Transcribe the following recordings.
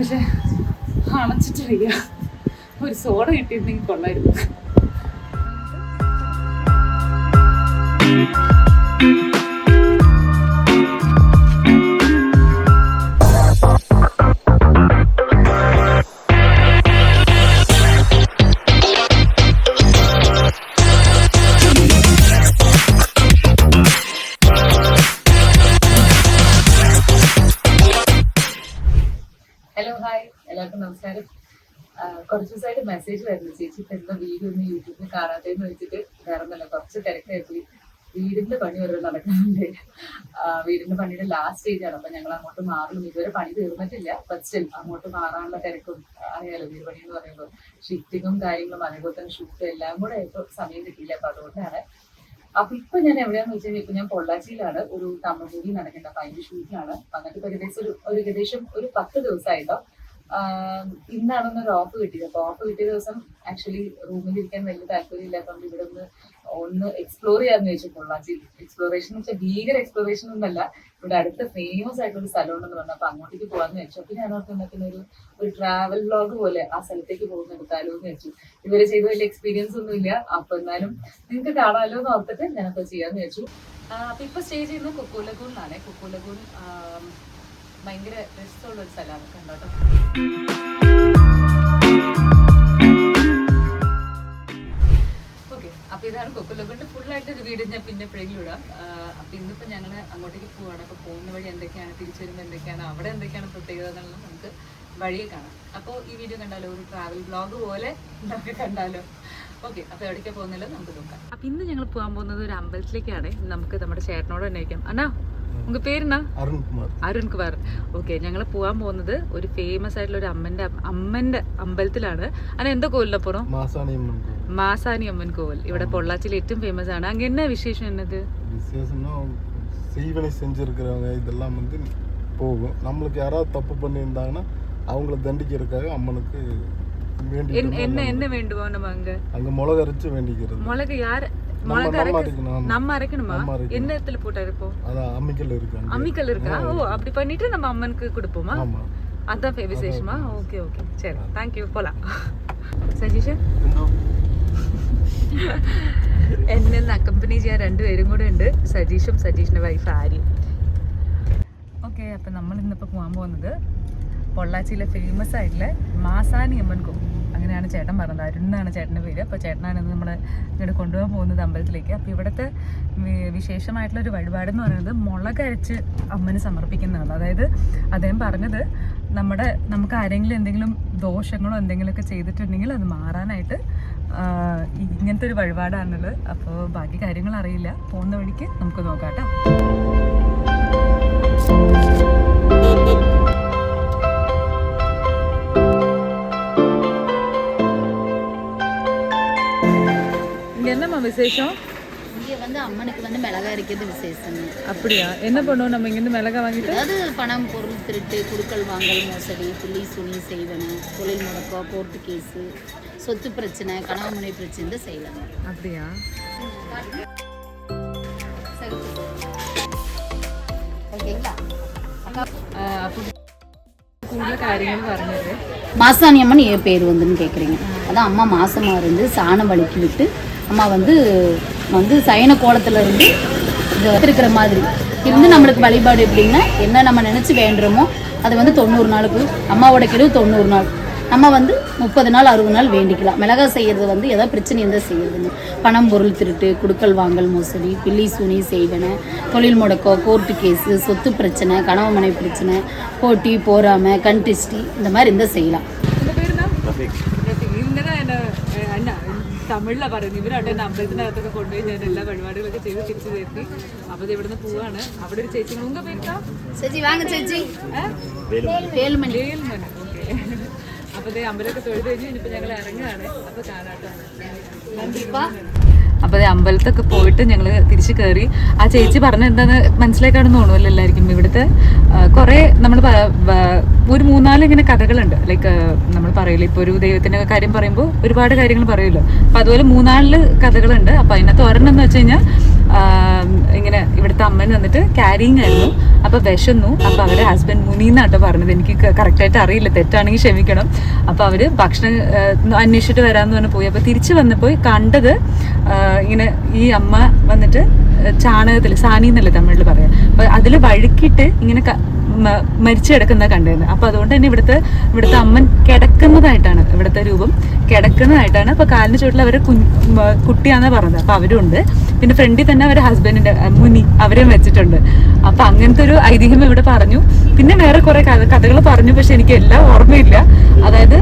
പക്ഷെ അണച്ചിട്ട് വയ്യ. ഒരു സോഡ കിട്ടിയിരുന്നെങ്കിൽ കൊള്ളായിരുന്നു. ഹലോ ഹായ്, എല്ലാവർക്കും നമസ്കാരം. കുറച്ച് ദിവസമായിട്ട് മെസ്സേജ് വരുന്നു, ചേച്ചി ഇപ്പം എന്താ വീഡിയോ ഒന്ന് യൂട്യൂബിൽ കാണാത്തേന്ന് വെച്ചിട്ട്. വേറെ ഒന്നല്ല, കുറച്ച് തിരക്കായിട്ട് വീടിന്റെ പണി വരെ നടക്കുന്നുണ്ട്. വീടിന്റെ പണിയുടെ ലാസ്റ്റ് സ്റ്റേജ് ആണ്. അപ്പൊ ഞങ്ങൾ അങ്ങോട്ട് മാറുന്നു. ഇതുവരെ പണി തീർന്നിട്ടില്ല. പക്ഷേ അങ്ങോട്ട് മാറാനുള്ള തിരക്കും അറിയാലോ. വീട് പണി എന്ന് പറയുമ്പോൾ ഷിഫ്റ്റിങ്ങും കാര്യങ്ങളും അതേപോലെ തന്നെ ഷൂട്ടും എല്ലാം കൂടെ ആയിട്ട് സമയം കിട്ടിയില്ല. അപ്പൊ അതുകൊണ്ടാണ്. അപ്പൊ ഇപ്പൊ ഞാൻ എവിടെയാന്ന് വെച്ചാൽ ഇപ്പൊ ഞാൻ പൊള്ളാച്ചിയിലാണ്. ഒരു തമിഴ് മൂവി നടക്കേണ്ട. അപ്പൊ അതിന്റെ ഷൂട്ടിലാണ് വന്നിട്ട് ഏകദേശം ഒരു 10 ദിവസമായിട്ടോ. ഇന്നാണെന്നൊരു ഓഫ് കിട്ടിയത്. അപ്പൊ ഓഫ് കിട്ടിയ ദിവസം ആക്ച്വലി റൂമിലിരിക്കാൻ വലിയ താല്പര്യം ഇല്ലാത്തതുകൊണ്ട് ഇവിടെ ഒന്ന് എക്സ്പ്ലോർ ചെയ്യാന്ന് ചോദിച്ചു. പൊള്ളാച്ചി എക്സ്പ്ലോറേഷൻ എന്ന് വെച്ചാൽ ഭീകര എക്സ്പ്ലോറേഷൻ ഒന്നല്ല, ഇവിടെ അടുത്ത ഫേമസ് ആയിട്ടൊരു സ്ഥലം ഉണ്ടെന്ന് പറഞ്ഞു. അപ്പൊ അങ്ങോട്ടേക്ക് പോകാന്ന് വെച്ചു. അപ്പൊ ഞാൻ ഓർക്കുന്ന ഒരു ട്രാവൽ വ്ലോഗ് പോലെ ആ സ്ഥലത്തേക്ക് പോകുന്ന എടുത്താലോ എന്ന് വെച്ചു. ഇവരെ ചെയ്ത വലിയ എക്സ്പീരിയൻസ് ഒന്നും ഇല്ല. അപ്പൊ എന്നാലും നിങ്ങൾക്ക് കാണാമല്ലോ എന്ന് ഓർത്തിട്ട് ഞാനപ്പോ ചെയ്യാന്ന് വെച്ചു. അപ്പൊ ഇപ്പൊ സ്റ്റേ ചെയ്യുന്നത് കുക്കു ലഗൂണിലാണ്. കുക്കു ലഗൂൺ ഭയങ്കര രസമുള്ള ഒരു സ്ഥലമാണ്, കണ്ടോട്ടോ. ഓക്കെ, അപ്പൊ ഇതാണ് കുക്കു ലഗൂണിന്റെ ഫുള്ളായിട്ട് ഒരു വീഡിയോ ഞാൻ പിന്നെ എപ്പോഴെങ്കിലും ഇടാം. അപ്പൊ ഇന്നിപ്പോ ഞങ്ങൾ അങ്ങോട്ടേക്ക് പോവാണ്. അപ്പൊ പോകുന്ന വഴി എന്തൊക്കെയാണ്, തിരിച്ചു വരുമ്പോൾ എന്തൊക്കെയാണ്, അവിടെ എന്തൊക്കെയാണ് പ്രത്യേകത എന്നുള്ളത് നമുക്ക് വഴിയെ കാണാം. അപ്പോൾ ഈ വീഡിയോ കണ്ടാലോ, ഒരു ട്രാവൽ വ്ലോഗ് പോലെ നമുക്ക് കണ്ടാലോ. ഓക്കെ, അപ്പൊ എവിടേക്കാണ് പോകുന്നല്ലോ നമുക്ക് നോക്കാം. അപ്പൊ ഇന്ന് ഞങ്ങൾ പോകാൻ പോകുന്നത് ഒരു അമ്പലത്തിലേക്കാണ്. നമുക്ക് നമ്മുടെ ചേട്ടനോട് തന്നെ ഇരിക്കാം. അണ്ണാ, ഉங்க പേര് എന്നാ? അരുൺകുമാർ. ഓക്കെ, ഞങ്ങൾ പോകാൻ പോകുന്നത് ഒരു ഫേമസ് ആയിട്ടുള്ള ഒരു അമ്മന്റെ അമ്പലത്തിലാണ്. അങ്ങനെ എന്താ കോവിലിനാ പോறோம்? മാസാണി അമ്മൻ കോവിൽ. ഇവിടെ പൊള്ളാച്ചിയിൽ ഏറ്റവും ഫേമസ് ആണ്. അங்க என்ன விசேஷம்? என்னது விசேஷம்னா செய்வனை செஞ்சிருக்கிறவங்க இதெல்லாம் வந்து போகும். நம்மளுக்கு யாராவது தப்பு பண்ணியிருந்தாங்கன்னா அவங்கள தண்டிக்கிறதுக்காக அம்மனுக்கு என்ன வேண்டுவோம் நம்ம அங்க மிளகு அரைச்சு வேண்டிக்கிறது. மிளகு யார் நம்ம அரைக்கணுமா? என்ன இடத்துல போட்டா இருப்போம்? அம்மிக்கல் இருக்கு. அம்மிக்கல் இருக்கா? ஓ, அப்படி பண்ணிட்டு நம்ம அம்மனுக்கு கொடுப்போமா? அதான் விசேஷமா? ஓகே ஓகே, சரி, தேங்க்யூ. போலாம். സജീഷ്, എന്നെ അക്കമ്പനി ചെയ്യാൻ രണ്ടുപേരും കൂടെ ഉണ്ട്. സജീഷും സജീഷിന്റെ വൈഫ് ആര്യ. ഓക്കെ, അപ്പം നമ്മൾ ഇന്നിപ്പോൾ പോകാൻ പോകുന്നത് പൊള്ളാച്ചിയിലെ ഫേമസ് ആയിട്ടുള്ള മാസാണി അമ്മൻ കോവിൽ. അങ്ങനെയാണ് ചേട്ടൻ പറഞ്ഞത്. അരുണെന്നാണ് ചേട്ടൻ്റെ പേര്. അപ്പോൾ ചേട്ടനാണ് നമ്മളെ ഇങ്ങോട്ട് കൊണ്ടുപോകാൻ പോകുന്നത് അമ്പലത്തിലേക്ക്. അപ്പോൾ ഇവിടുത്തെ വിശേഷമായിട്ടുള്ളൊരു വഴിപാടെന്ന് പറയുന്നത് മുളകരച്ച് അമ്മന് സമർപ്പിക്കുന്നതാണ്. അതായത് അദ്ദേഹം പറഞ്ഞത് നമുക്ക് ആരെങ്കിലും എന്തെങ്കിലും ദോഷങ്ങളോ എന്തെങ്കിലുമൊക്കെ ചെയ്തിട്ടുണ്ടെങ്കിൽ അത് മാറാനായിട്ട് ഇങ്ങനത്തെ ഒരു വഴിപാടാണുള്ളത്. അപ്പോൾ ബാക്കി കാര്യങ്ങൾ അറിയില്ല. പോകുന്ന വഴിക്ക് നമുക്ക് നോക്കാം കേട്ടോ. என்னம்மா விசேஷம்? இங்கே வந்து அம்மனுக்கு வந்து மிளகா அரைக்கிறது விசேஷம். அப்படியா? என்ன பண்ணுவோம் நம்ம இங்கேருந்து மிளகா வாங்கிட்டு? அதாவது பணம், பொருள் திருட்டு, குடுக்கல் வாங்கல், மோசடி, புள்ளி சுனி செய்வன, தொழில் முடக்கம், கோர்ட்டு கேஸு, சொத்து பிரச்சனை, கணவன் மனைவி பிரச்சனை செய்யலாம். அப்படியா? ஓகேங்களா? കൂടുതൽ കാര്യങ്ങൾ പറഞ്ഞത്. மாசாணி அம்மன் ஏன் பேர் வந்துன்னு கேட்குறீங்க? அதான் அம்மா மாசமாக இருந்து சாணம் வலிக்கி விட்டு அம்மா வந்து சயன கோலத்தில் இருந்து இருக்கிற மாதிரி இருந்து நம்மளுக்கு வழிபாடு எப்படின்னா, என்ன நம்ம நினச்சி வேண்டுறோமோ அது வந்து 90 நாளுக்கு, அம்மாவோட கிழவு 90 நாள், நம்ம வந்து 30 நாள் 60 நாள் வேண்டிக்கலாம். மிளகா செய்கிறது வந்து ஏதாவது பிரச்சனை இருந்தால் செய்யறதுன்னு. பணம், பொருள் திருட்டு, குடுக்கல் வாங்கல், மோசடி, பில்லி சூனி செய்வன, தொழில் முடக்கம், கோர்ட்டு கேஸு, சொத்து பிரச்சனை, கணவன் மனைவி பிரச்சனை, போட்டி போராமை, கண்டிஸ்டி, இந்த மாதிரி இருந்தால் செய்யலாம். തമിഴിലാണ് പറയുന്നത്. ഇവരവിടെ അമ്പലത്തിനകത്തൊക്കെ കൊണ്ടുപോയി ഞാൻ എല്ലാ വഴിപാടുകളൊക്കെ ചെയ്ത് തിരിച്ചു തരുത്തി. അപ്പോൾ ഇത് ഇവിടുന്ന് പോവാണ്. അവിടെ ഒരു ചേച്ചി, ഉങ്ക പേരുക്കാ? ചേച്ചി വാങ്ങ ചേച്ചി. വേൽമൻ. ഓക്കെ, അപ്പോൾ ഇത് അമ്പലമൊക്കെ തൊഴുത് കഴിഞ്ഞ് ഇനിയിപ്പോൾ ഞങ്ങൾ ഇറങ്ങുകയാണ്. അപ്പോൾ കാണാട്ടോ. അപ്പോൾ അമ്പലത്തൊക്കെ പോയിട്ട് ഞങ്ങൾ തിരിച്ച് കയറി. ആ ചേച്ചി പറഞ്ഞ എന്താന്ന് മനസ്സിലാക്കാണെന്ന് തോന്നുമല്ലോ എല്ലാവർക്കും. ഇവിടുത്തെ കുറേ നമ്മൾ ഒരു 3-4 ഇങ്ങനെ കഥകളുണ്ട്. ലൈക്ക് നമ്മൾ പറയില്ല, ഇപ്പോൾ ഒരു ദൈവത്തിൻ്റെ കാര്യം പറയുമ്പോൾ ഒരുപാട് കാര്യങ്ങൾ പറയുമല്ലോ. അപ്പോൾ അതുപോലെ 3-4 കഥകളുണ്ട്. അപ്പോൾ അതിനകത്ത് ഒരെണ്ണം എന്ന് വെച്ച് കഴിഞ്ഞാൽ ഇങ്ങനെ ഇവിടുത്തെ അമ്മൻ വന്നിട്ട് ക്യാരിങ് ആയിരുന്നു. അപ്പോൾ വിശന്നു. അപ്പോൾ അവരെ ഹസ്ബൻഡ് മുനീന്നാട്ടോ പറഞ്ഞത്. എനിക്ക് കറക്റ്റായിട്ട് അറിയില്ല, തെറ്റാണെങ്കിൽ ക്ഷമിക്കണം. അപ്പോൾ അവർ ഭക്ഷണം അന്വേഷിച്ചിട്ട് വരാമെന്ന് പറഞ്ഞ് പോയി. അപ്പോൾ തിരിച്ച് വന്നപ്പോൾ കണ്ടത് ഇങ്ങനെ ഈ അമ്മ വന്നിട്ട് ചാണകത്തിൽ, സാനി എന്നല്ലേ തമിഴിൽ പറയാം, അപ്പോൾ അതിൽ വഴുക്കിയിട്ട് ഇങ്ങനെ മരിച്ചു കിടക്കുന്ന കണ്ടിരുന്നത്. അപ്പോൾ അതുകൊണ്ട് തന്നെ ഇവിടുത്തെ അമ്മൻ കിടക്കുന്നതായിട്ടാണ്, ഇവിടുത്തെ രൂപം കിടക്കുന്നതായിട്ടാണ്. അപ്പോൾ കാലിന് ചുവട്ടിൽ അവരെ കുട്ടിയാണെന്ന് പറഞ്ഞത്. അപ്പോൾ അവരും ഉണ്ട്. പിന്നെ ഫ്രണ്ടിൽ തന്നെ അവരുടെ ഹസ്ബൻഡിൻ്റെ മുനി അവരെയും വെച്ചിട്ടുണ്ട്. അപ്പോൾ അങ്ങനത്തെ ഒരു ഐതിഹ്യം ഇവിടെ പറഞ്ഞു. പിന്നെ വേറെ കുറേ കഥകൾ പറഞ്ഞു, പക്ഷെ എനിക്ക് എല്ലാം ഓർമ്മയില്ല. അതായത്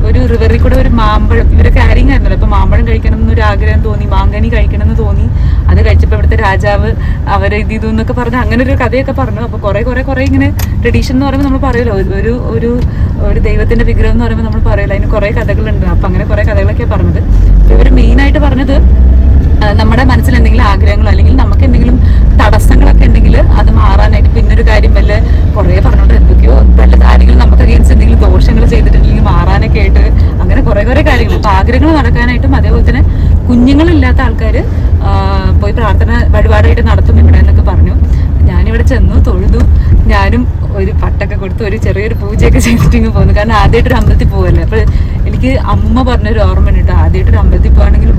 ഒരു റിവറിൽ കൂടെ ഒരു മാമ്പഴം, ഇവർ ക്യാരിങ് ആയിരുന്നല്ലോ, അപ്പോൾ മാമ്പഴം കഴിക്കണം എന്നൊരു ആഗ്രഹം തോന്നി, മാങ്കനി കഴിക്കണം എന്ന് തോന്നി. അത് കഴിച്ചപ്പോൾ ഇവിടുത്തെ രാജാവ് അവരെ ഇത് എന്നൊക്കെ പറഞ്ഞ് അങ്ങനെ ഒരു കഥയൊക്കെ പറഞ്ഞു. അപ്പോൾ കുറേ ഇങ്ങനെ ട്രഡീഷൻ എന്ന് പറയുമ്പോൾ നമ്മൾ പറയുമല്ലോ, ഒരു ദൈവത്തിന്റെ വിഗ്രഹം എന്ന് പറയുമ്പോൾ നമ്മൾ പറയുമല്ലോ, അതിന് കുറേ കഥകളുണ്ട്. അപ്പം അങ്ങനെ കുറേ കഥകളൊക്കെയാണ് പറഞ്ഞത്. ഇവർ മെയിനായിട്ട് പറഞ്ഞത് നമ്മുടെ മനസ്സിൽ എന്തെങ്കിലും ആഗ്രഹങ്ങളോ അല്ലെങ്കിൽ നമുക്ക് എന്തെങ്കിലും തടസ്സങ്ങളൊക്കെ ഉണ്ടെങ്കിൽ അത് മാറാനായിട്ട്, പിന്നൊരു കാര്യം വല്ല കുറേ പറഞ്ഞോണ്ട് എന്തൊക്കെയോ വല്ല കാര്യങ്ങൾ നമുക്ക് അഗെയിൻസ്റ്റ് എന്തെങ്കിലും ദോഷങ്ങൾ ചെയ്തിട്ടുണ്ടെങ്കിൽ മാറാനൊക്കെ ആയിട്ട് അങ്ങനെ കുറേ കാര്യങ്ങൾ. അപ്പോൾ ആഗ്രഹങ്ങൾ നടക്കാനായിട്ടും അതേപോലെ തന്നെ കുഞ്ഞുങ്ങളില്ലാത്ത ആൾക്കാർ പോയി പ്രാർത്ഥന വഴിപാടായിട്ട് നടത്തും ഇവിടെ എന്നൊക്കെ പറഞ്ഞു. ഞാനിവിടെ ചെന്നു, തൊഴുതു. ഞാനും ഒരു പട്ടൊക്കെ കൊടുത്ത് ഒരു ചെറിയൊരു പൂജയൊക്കെ ചെയ്തിട്ടിങ്ങ് പോകുന്നു. കാരണം ആദ്യമായിട്ടൊരു അമ്പലത്തിൽ പോകല്ലേ. അപ്പോൾ എനിക്ക് അമ്മ പറഞ്ഞൊരു ഓർമ്മ ഉണ്ട് കേട്ടോ. ആദ്യമായിട്ടൊരു അമ്പലത്തിൽ പോകുകയാണെങ്കിലും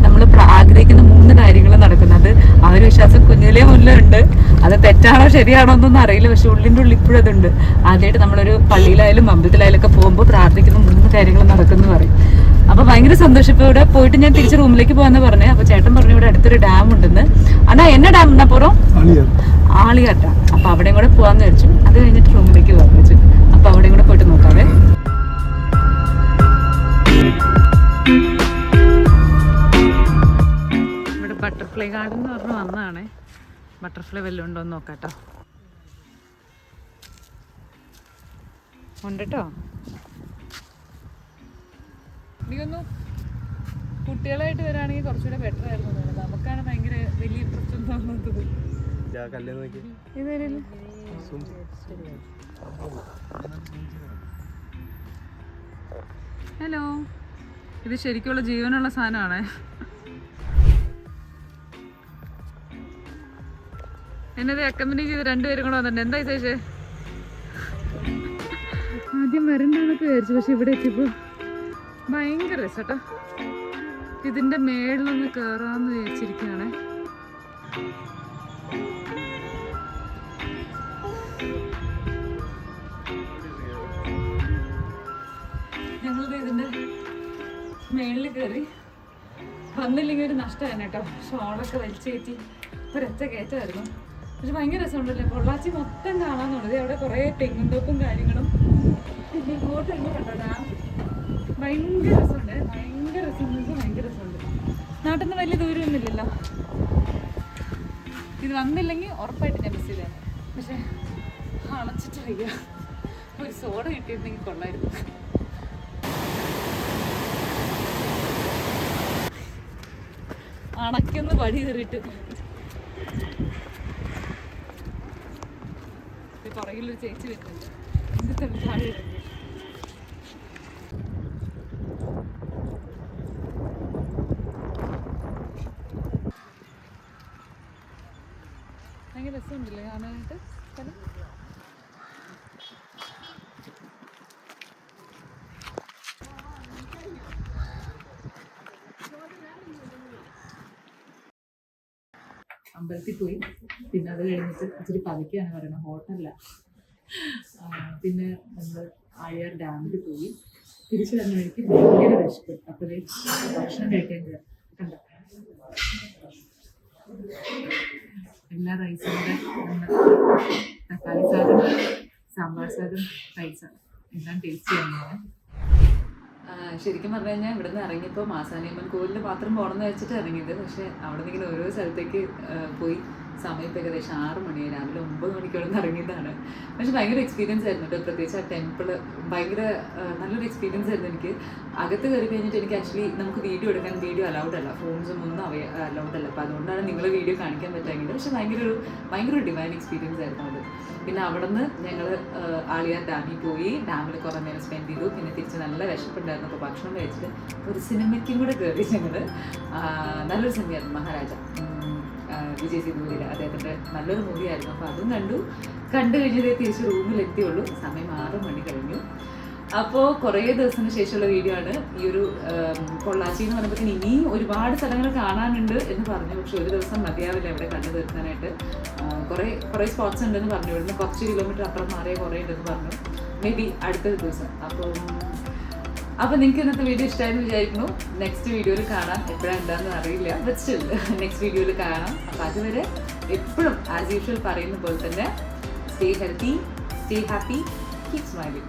നമ്മൾ ആഗ്രഹിക്കുന്ന 3 കാര്യങ്ങൾ നടക്കുന്നത്. ആ ഒരു വിശ്വാസം കുഞ്ഞിലേ മുന്നിലുണ്ട്. അത് തെറ്റാണോ ശരിയാണോ എന്നൊന്നും അറിയില്ല, പക്ഷെ ഉള്ളിൻ്റെ ഉള്ളിൽ ഇപ്പോഴും അതുണ്ട്. ആദ്യമായിട്ട് നമ്മളൊരു പള്ളിയിലായാലും അമ്പലത്തിലായാലും ഒക്കെ പോകുമ്പോൾ പ്രാർത്ഥിക്കുന്ന 3 കാര്യങ്ങൾ നടക്കുമെന്ന് പറയും. അപ്പോൾ ഭയങ്കര സന്തോഷം. ഇപ്പോൾ ഇവിടെ പോയിട്ട് ഞാൻ തിരിച്ച് റൂമിലേക്ക് പോകാന്ന് പറഞ്ഞേ. അപ്പോൾ ചേട്ടൻ പറഞ്ഞു ഇവിടെ അടുത്തൊരു ഡാം ഉണ്ടെന്ന്. അണ്ണാ എന്നെ ഡാം എന്നാ പുറം ആളിയാട്ട. അപ്പോൾ അവിടെയും കൂടെ പോകാമെന്ന് വെച്ചു. അത് കഴിഞ്ഞിട്ട് റൂമിലേക്ക് പോകാൻ വെച്ചു. അപ്പോൾ അവിടെയും കൂടെ പോയിട്ട് നോക്കാവേ. ഇവിടെ ബട്ടർഫ്ലൈ ഗാർഡൻ എന്ന് പറഞ്ഞ് വന്നതാണേ. ബട്ടർഫ്ലൈ വല്ലതും ഉണ്ടോ എന്ന് നോക്കാട്ടോ. ഉണ്ട് കേട്ടോ. എനിക്കൊന്നു കുട്ടികളായിട്ട് വരാണെങ്കിൽ കുറച്ചുകൂടെ ബെറ്റർ ആയിരുന്നു. നമുക്കാണ് ഭയങ്കര വലിയ ഇൻട്രസ്റ്റ് ഒന്നും തോന്നുന്നത്. ഹലോ, ഇത് ശരിക്കുള്ള ജീവനുള്ള സാധനമാണേ. എന്നത് അക്കമ്പനി ചെയ്ത് 2 പേരും കൂടെ വന്നിട്ടുണ്ട്. എന്താ ചോദിച്ചേ? ആദ്യം വരണ്ടെന്നൊക്കെ വിചാരിച്ചു, പക്ഷെ ഇവിടെ എത്തിയപ്പോൾ ഭയങ്കര രസട്ടോ. ഇതിന്റെ മേളിലൊന്ന് കയറാന്ന് വിചാരിച്ചിരിക്കുകയാണേ. ഞങ്ങളിത് ഇതിന്റെ മേളിൽ കയറി വന്നില്ലെങ്കിൽ ഒരു നഷ്ടമാണ് കേട്ടോ. ഷോളൊക്കെ വലിച്ചേറ്റി ഒരൊറ്റ കയറ്റമായിരുന്നു. പക്ഷെ ഭയങ്കര രസമുണ്ടല്ലേ. പൊള്ളാച്ചി മൊത്തം കാണാന്നുള്ളത്. അവിടെ കുറേ തെങ്ങും തോപ്പും കാര്യങ്ങളും. പിന്നെ ഇങ്ങോട്ട് കണ്ടോ ഡാം. ഭയങ്കര രസമുണ്ട്. ഭയങ്കര രസമുണ്ട്. നാട്ടിൽ നിന്ന് വലിയ ദൂരമൊന്നുമില്ലല്ലോ. ഇത് വന്നില്ലെങ്കിൽ ഉറപ്പായിട്ട് ഞാൻ മിസ് ചെയ്തേനെ. പക്ഷെ അണച്ചിട്ട് വയ്യ. ഒരു സോഡ കിട്ടിയിരുന്നെങ്കിൽ കൊള്ളായിരുന്നു. അണയ്ക്കൊന്ന് വഴി കയറിയിട്ട് പുറകിലൊരു ചേച്ചി വരുന്നുണ്ട്. എന്ത് താഴെ ഇറങ്ങി. ഭയങ്കര രസമുണ്ടല്ലേ കാണാനായിട്ട് സ്ഥലം. അമ്പലത്തിൽ പോയി. പിന്നെ അത് കഴിഞ്ഞിട്ട് ഇച്ചിരി പതുക്കെയാണ് പറയുന്നത്, ഹോട്ടലില്ല. പിന്നെ നമ്മൾ ആഴിയാർ ഡാമിൽ പോയി. തിരിച്ചു തന്നെ എനിക്ക് ഭയങ്കര വിശപ്പ്. അപ്പോൾ ഭക്ഷണം കഴിക്കാൻ കണ്ട എല്ലാ റൈസും കൂടെ തക്കാളി സാധനം, സാമ്പാർ സാധനം, റൈസ് എല്ലാം ടേസ്റ്റ് ചെയ്യുന്നതാണ്. ശരിക്കും പറഞ്ഞു കഴിഞ്ഞാൽ ഇവിടെ നിന്ന് ഇറങ്ങിയപ്പോൾ മാസാനിയമ്മൻ കോവിലിൻ്റെ മാത്രം പോകണമെന്ന് വെച്ചിട്ട് ഇറങ്ങിയത്. പക്ഷേ അവിടെ നിന്ന് ഇങ്ങനെ ഓരോ സ്ഥലത്തേക്ക് പോയി സമയം ഇപ്പോൾ ഏകദേശം 6 മണിയായി. രാവിലെ 9 മണിക്കോളം ഇറങ്ങിയതാണ്. പക്ഷെ ഭയങ്കര എക്സ്പീരിയൻസ് ആയിരുന്നു കേട്ടോ. പ്രത്യേകിച്ച് ആ ടെമ്പിള് ഭയങ്കര നല്ലൊരു എക്സ്പീരിയൻസ് ആയിരുന്നു എനിക്ക്. അകത്ത് കയറി കഴിഞ്ഞിട്ട് എനിക്ക് ആക്ച്വലി നമുക്ക് വീഡിയോ എടുക്കാൻ വീഡിയോ അലൗഡ് അല്ല, ഫോൺസും ഒന്നും അലൗഡ് അല്ല. അപ്പോൾ അതുകൊണ്ടാണ് നിങ്ങൾ വീഡിയോ കാണിക്കാൻ പറ്റാമെങ്കിൽ. പക്ഷെ ഭയങ്കര ഒരു ഡിവൈൻ എക്സ്പീരിയൻസ് ആയിരുന്നു അത്. പിന്നെ അവിടെ നിന്ന് ഞങ്ങൾ ആളിയാർ ഡാമിൽ പോയി. ഡാമിൽ കുറേ നേരം സ്പെൻഡ് ചെയ്തു. പിന്നെ തിരിച്ച് നല്ല വിശപ്പുണ്ടായിരുന്നു. അപ്പോൾ ഭക്ഷണം കഴിച്ചിട്ട് ഒരു സിനിമയ്ക്കും കൂടെ കയറി ഞങ്ങൾ. നല്ലൊരു സിനിമയായിരുന്നു മഹാരാജ, വിജയ് സേതുപതിയുടെ. അദ്ദേഹത്തിൻ്റെ നല്ലൊരു മൂവിയായിരുന്നു. അപ്പോൾ അതും കണ്ടു കഴിഞ്ഞതേ തിരിച്ച് റൂമിലെത്തിയുള്ളൂ. സമയം 6 മണി കഴിഞ്ഞു. അപ്പോൾ കുറേ ദിവസത്തിന് ശേഷമുള്ള വീഡിയോ ആണ്. ഈ ഒരു പൊള്ളാച്ചി എന്ന് പറയുമ്പോഴത്തേന് ഇനിയും ഒരുപാട് സ്ഥലങ്ങൾ കാണാനുണ്ട് എന്ന് പറഞ്ഞു. പക്ഷെ ഒരു ദിവസം മതിയാവില്ല ഇവിടെ കണ്ടു തീർക്കാനായിട്ട്. കുറേ സ്പോട്ട്സ് ഉണ്ടെന്ന് പറഞ്ഞു. ഇവിടുന്ന് കുറച്ച് കിലോമീറ്റർ അപ്പുറം മാറിയ കുറേ ഉണ്ടെന്ന് പറഞ്ഞു. മേ ബി അടുത്ത ദിവസം. അപ്പോൾ നിങ്ങൾക്ക് ഇന്നത്തെ വീഡിയോ ഇഷ്ടമായെന്ന് വിചാരിക്കുന്നു. നെക്സ്റ്റ് വീഡിയോയിൽ കാണാം. എപ്പോഴാണ് എന്താണെന്ന് അറിയില്ല, ബട്ട് സ്റ്റിൽ നെക്സ്റ്റ് വീഡിയോയിൽ കാണാം. അപ്പോൾ അതുവരെ എപ്പോഴും ആസ് യൂഷ്വൽ പറയുന്ന പോലെ തന്നെ stay healthy, stay happy, keep smiling.